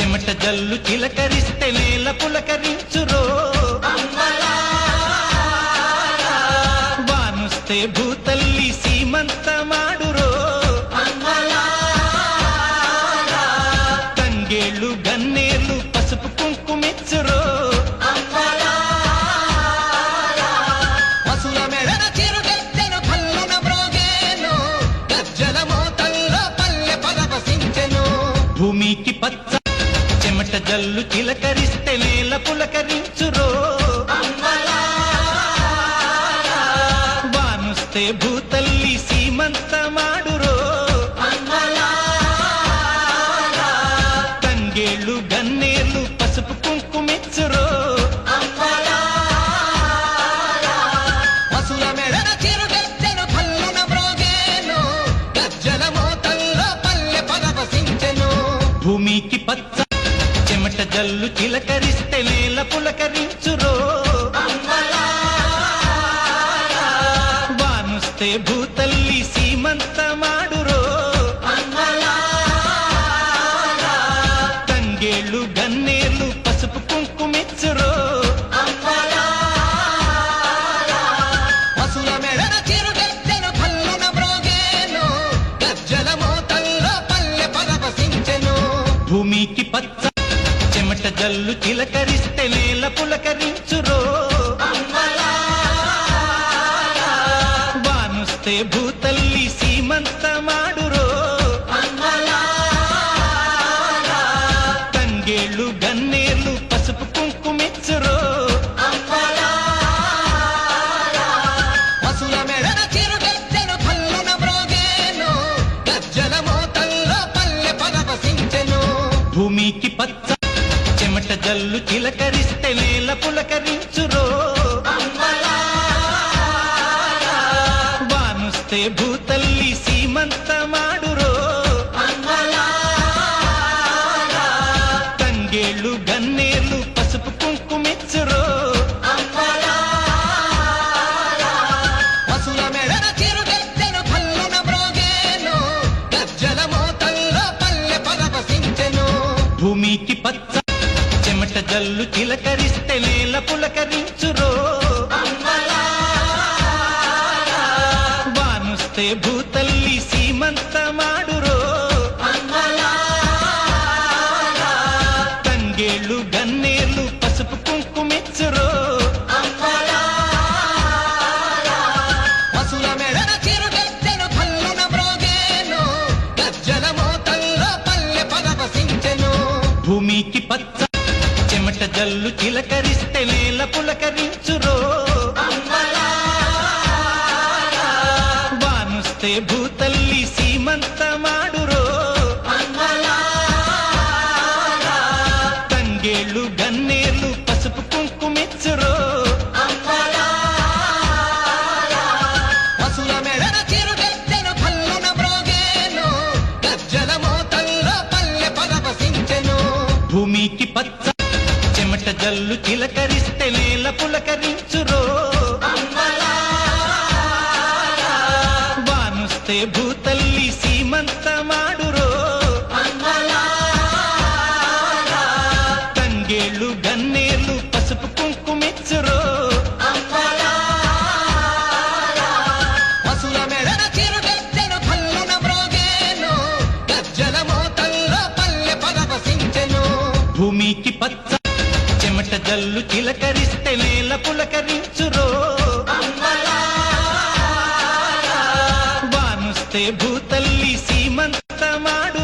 చెమట జల్లు చిలకరిస్తే నేల పులకరించురో వానుస్తే భూతల్లి సీమంత మాడురో తంగేళ్ళు గన్నేళ్ళు పసుపు కుంకుమిచ్చురో భూమికి పచ్చ చెమట జల్లు చిలకరిస్తే నేల పులకరించురో వానుస్తే భూతల్లి సీమంత మాడురో తంగేళ్ళు గన్నేళ్ళు పసుపు కుంకుమిచ్చురో భూమికి పచ్చ చెమట జల్లు చిలకరిస్తే నేల పులకరించురో వానుస్తే భూతల్లి సీమంత మాడురో తంగేళ్ళు గన్నేళ్ళు పసుపు కుంకుమిచ్చురో భూమికి పచ్చ చెమట జల్లు చిలకరిస్తే నేల పులకరించురో వానుస్తే భూతల్లి సీమంత మాడురో తంగేళ్ళు గన్నేళ్ళు పసుపు కుంకుమిచ్చురో భూమికి పచ్చ చెమట జల్లు చిలకరిస్తే నేల పులకరించురో వానుస్తే భూతల్లి సీమంత మాడురో తంగేళ్ళు గన్నేళ్ళు పసుపు కుంకుమిచ్చురో భూమికి పచ్చ చెమట జల్లు చిలకరిస్తే నేల పులకరించురో వానుస్తే భూతల్లి సీమంత మాడురో తంగేళ్ళు గన్నేళ్ళు పసుపు కుంకుమిచ్చురో భూమికి పచ్చ చెమట జల్లు చిలకరిస్తే నేల పులకరించురో వానుస్తే భూతల్లి సీమంత మాడురో తంగేళ్ళు గన్నేళ్ళు పసుపు కుంకుమిచ్చురో భూమికి పచ్చ చెమట జల్లు చిలకరిస్తే నేల పులకరించురో వానుస్తే భూతల్లి సీమంత మాడురో తంగేళ్ళు గన్నేళ్ళు పసుపు కుంకుమిచ్చురో భూమికి పచ్చ చెమట జల్లు చిలకరిస్తే నేల పులకరించురో వానుస్తే భూతల్లి సీమంత మాడురో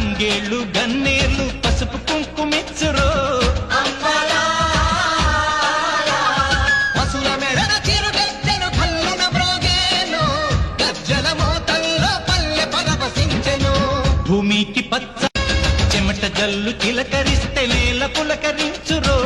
తంగేళ్ళు గన్నేళ్ళు పసుపు కుంకుమిచ్చురో భూమికి పచ్చ చెమట జల్లు చిలకరిస్తే నేల పులకరించురో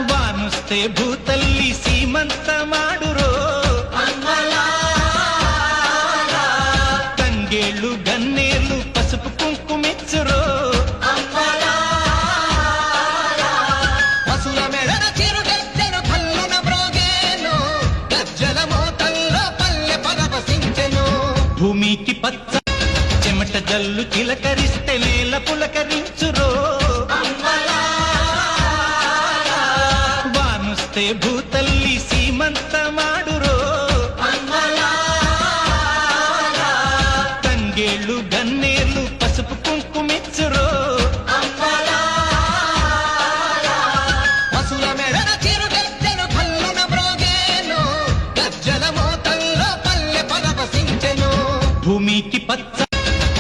వానుస్తే భూతల్లి సీమంత మాడురో తంగేళ్ళు గన్నేళ్ళు పసుపు కుంకుమిచ్చురో చిరుగెత్తెను పల్లున బ్రోగేను గజ్జల మోతల్లో పల్లె పరవశించెను భూమికి పచ్చ చెమట జల్లు చిలకరిస్తే నేల పులకరించురో వానుస్తే భూతల్లి సీమంత మాడురో తంగేళ్ళు గన్నేళ్ళు పసుపు కుంకుమిచ్చురో భూమికి పచ్చ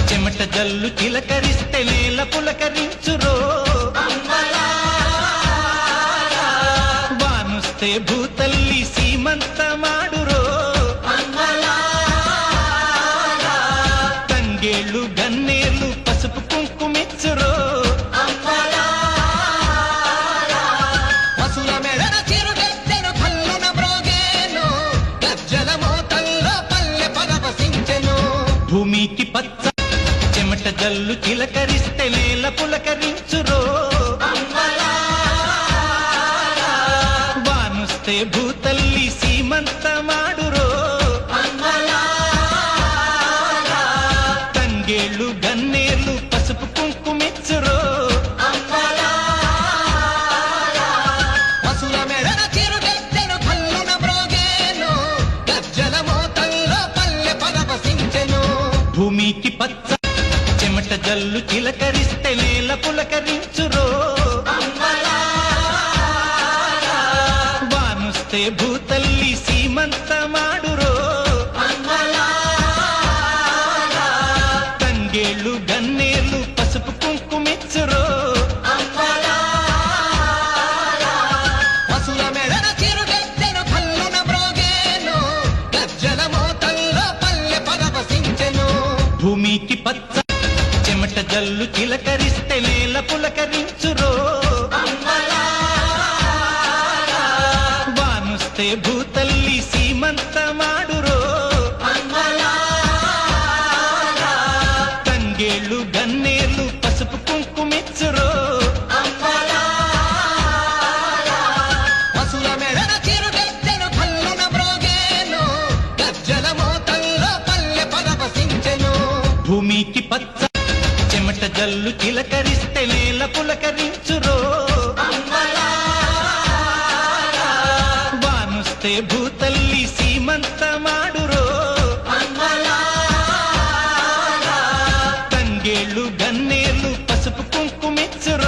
చెమట జల్లు చిలకరిస్తే నేల పులకరించురో వానుస్తే భూతల్లి సీమంత మాడురో తంగేళ్ళు గన్నేళ్ళు పసుపు కుంకుమిచ్చురో భూమికి పచ్చ చెమట జల్లు చిలకరిస్తే నేల పులకరించురో వానుస్తే భూతల్లి సీమంత మాడురో తంగేళ్ళు గన్నేళ్ళు పసుపు కుంకుమిచ్చురో భూమికి పచ్చ చెమట జల్లు చిలకరిస్తే నేల పులకరించురో వానుస్తే భూతల్లి సీమంత మాడురో తంగేళ్ళు గన్నేళ్ళు పసుపు కుంకుమిచ్చురో భూమికి పచ్చ చెమట జల్లు చిలకరిస్తే నేల పులకరించురో వానుస్తే భూతల్లి సీమంత మాడురో తంగేళ్ళు గన్నేళ్ళు పసుపు కుంకుమిచ్చురో భూమికి పచ్చ చెమట జల్లు చిలకరిస్తే నేల పులకరించురో వానుస్తే భూతల్లి సీమంత మాడురో తంగేళ్ళు గన్నేళ్ళు పసుపు కుంకుమిచ్చురో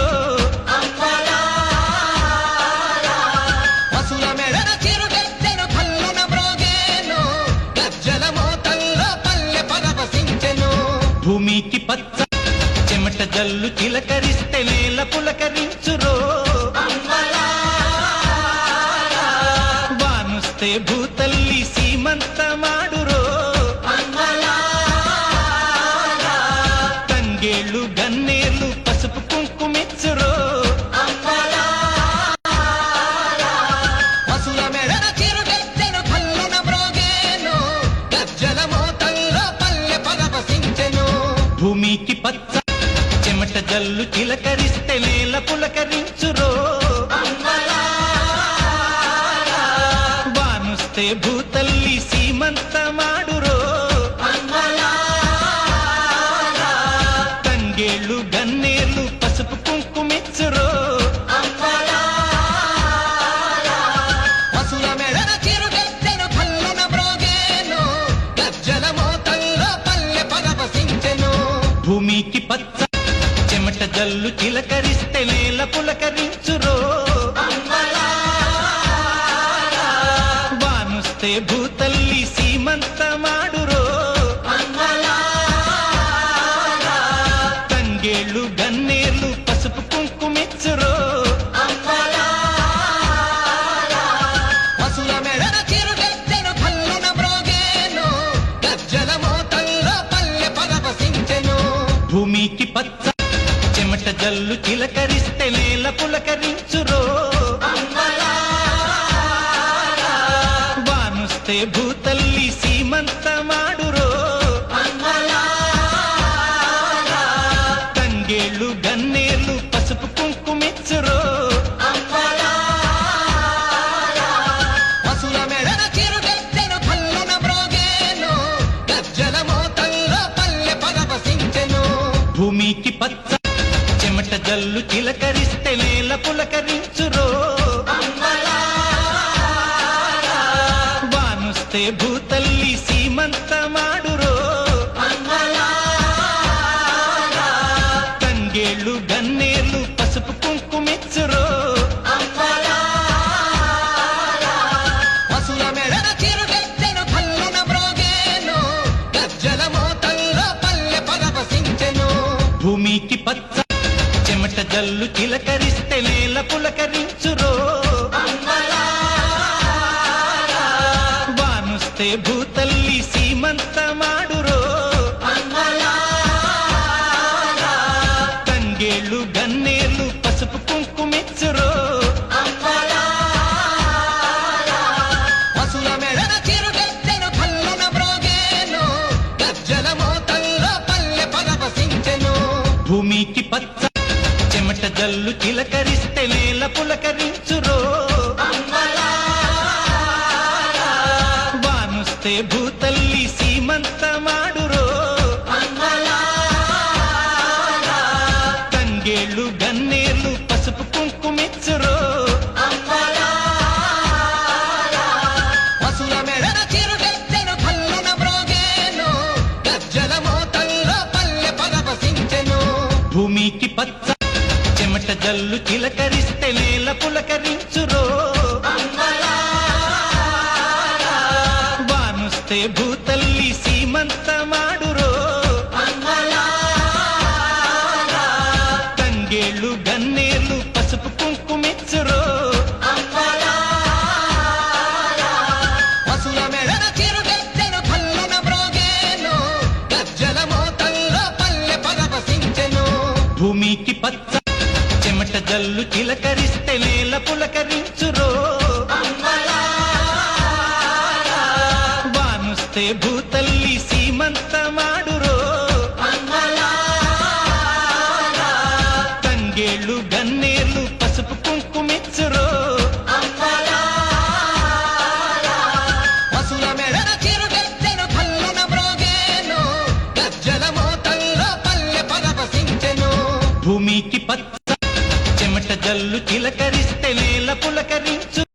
భూమికి పచ్చ చెమట జల్లు చిలకరిస్తే నేల పులకరించురో వానుస్తే భూతల్లి సీమంత మాడురో తంగేళ్ళు గన్నేళ్ళు పసుపు కుంకుమిచ్చురో భూమికి పచ్చ చెమట జల్లు చిలకరిస్తే నేల పులకరించురో వానుస్తే భూతల్లి సీమంత మాడురో తంగేళ్ళు గన్నేళ్ళు పసుపు కుంకుమిచ్చురో భూమికి పచ్చ చెమట జల్లు చిలకరిస్తే నేల పులకరించురో వానుస్తే భూతల్లి సీమంత మాడురో తంగేళ్ళు గన్నేళ్ళు పసుపు కుంకుమిచ్చురో భూమికి పచ్చ చెమట జల్లు చిలకరిస్తే నేల పులకరించురో వానుస్తే భూతల్లి సీమంత మాడురో తంగేళ్ళు గన్నేళ్ళు పసుపు కుంకుమిచ్చురో పసుల మెడన చిరుగెత్తెను కల్లున బ్రోగేను గజ్జల మోత జల్లు చిలకరిస్తే నేల పులకరించురో వానుస్తే భూతల్లి సీమంత మాడురో తంగేళ్ళు గన్నేళ్ళు పసుపు కుంకుమిచ్చురో పసుల మెడన చిరుగెత్తెను కల్లున బ్రోగేను గజ్జల మోతల్లో పల్లె పరవశించెను భూమికి పచ్చ చెమట జల్లు చిలకరిస్తే నేల పులకరించురో వానుస్తే భూతల్లి సీమంత మాడురో తంగేళ్ళు గన్నేళ్ళు పసుపు కుంకుమిచ్చురో పసుల మెడన చిరుగెత్తెను కల్లున బ్రోగేను గజ్జల మోతల్లో పల్లె పరవశించెను భూమికి పచ్చ చెమట జల్లు చిలకరిస్తే నేల పులకరించురో వానుస్తే భూతల్లి సీమంత మాడురో తంగేళ్ళు గన్నేళ్ళు పసుపు కుంకుమిచ్చురో పసుల మెడన చిరుగెత్తెను కల్లున బ్రోగేను గజ్జల మోతల్లో పల్లె పరవశించెను భూమికి పచ్చ చెమట జల్లు చిలకరిస్తే నేల పులకరించురో వానుస్తే భూతల్లి సీమంత మాడురో తంగేళ్ళు గన్నేళ్ళు పసుపు కుంకుమిచ్చురో పసుల మెడన చిరుగెత్తెను కల్లున బ్రోగేను గజ్జల మోతల్లో పల్లె పరవశించెను భూమికి పచ్చ చెమట జల్లు చిలకరిస్తే నేల పులకరించురో వానుస్తే భూతల్లి సీమంత మాడురో తంగేళ్ళు గన్నేళ్ళు పసుపు కుంకుమిచ్చురో పసుల మెడన చిరుగెత్తెను కల్లున బ్రోగేను గజ్జల మోతల్లో పల్లె పరవశించెను భూమికి పచ్చ చెమట జల్లు చిలకరిస్తే నేల పులకరించు